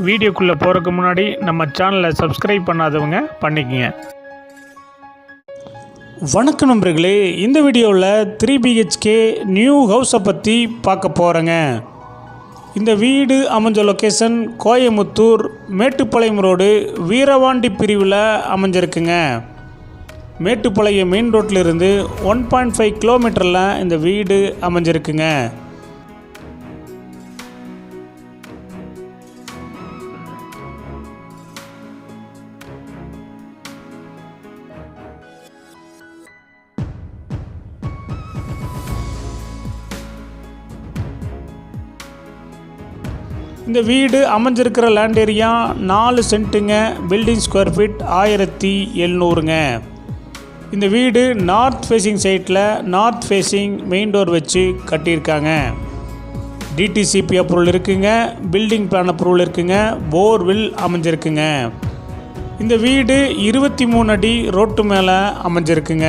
வீடியோக்குள்ளே போகிறதுக்கு முன்னாடி நம்ம சேனலை சப்ஸ்கிரைப் பண்ணாதவங்க பண்ணிக்கங்க. வணக்கம் நண்பர்களே, இந்த வீடியோவில் 3 BHK நியூ ஹவுஸை பற்றி பார்க்க போகிறேங்க. இந்த வீடு அமைஞ்ச லொக்கேஷன் கோயமுத்தூர் மேட்டுப்பாளையம் ரோடு வீரவாண்டி பிரிவில் அமைஞ்சிருக்குங்க. மேட்டுப்பாளையம் மெயின் ரோட்டிலிருந்து 1.5 கிலோமீட்டரில் இந்த வீடு அமைஞ்சிருக்குங்க. இந்த வீடு அமைஞ்சிருக்கிற லேண்ட் ஏரியா 4 சென்ட்டுங்க. பில்டிங் ஸ்கொயர் ஃபீட் 1700ங்க. இந்த வீடு நார்த் ஃபேஸிங் சைட்டில் நார்த் ஃபேஸிங் மெயின் டோர் வச்சு கட்டியிருக்காங்க. டிடிசிபி அப்ரூவல் இருக்குங்க. பில்டிங் பிளான் அப்ரூவல் இருக்குங்க. போர்வில் அமைஞ்சிருக்குங்க. இந்த வீடு 23 அடி ரோட்டு மேலே அமைஞ்சிருக்குங்க.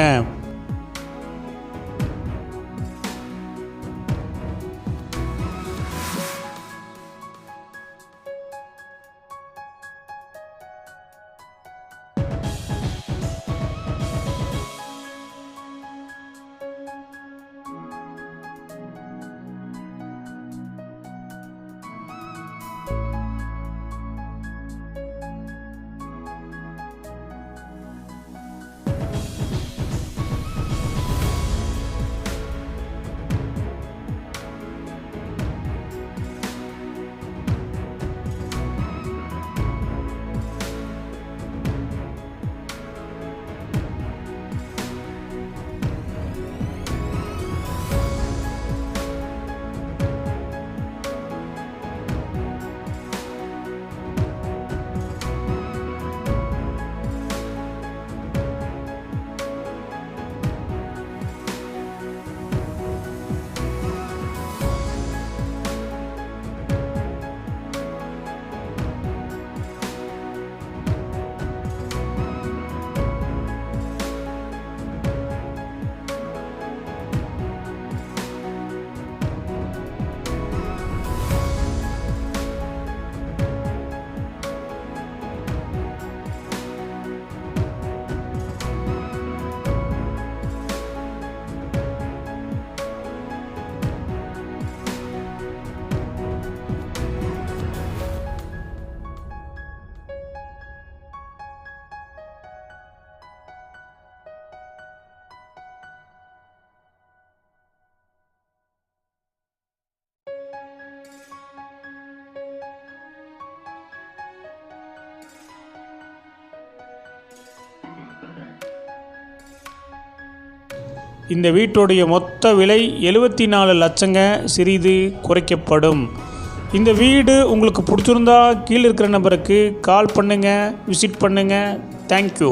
இந்த வீட்டுடைய மொத்த விலை 74 லட்சங்க. சிறிது குறைக்கப்படும். இந்த வீடு உங்களுக்கு பிடிச்சிருந்தா கீழே இருக்கிற நம்பருக்கு கால் பண்ணுங்கள், விசிட் பண்ணுங்கள். தேங்க்யூ.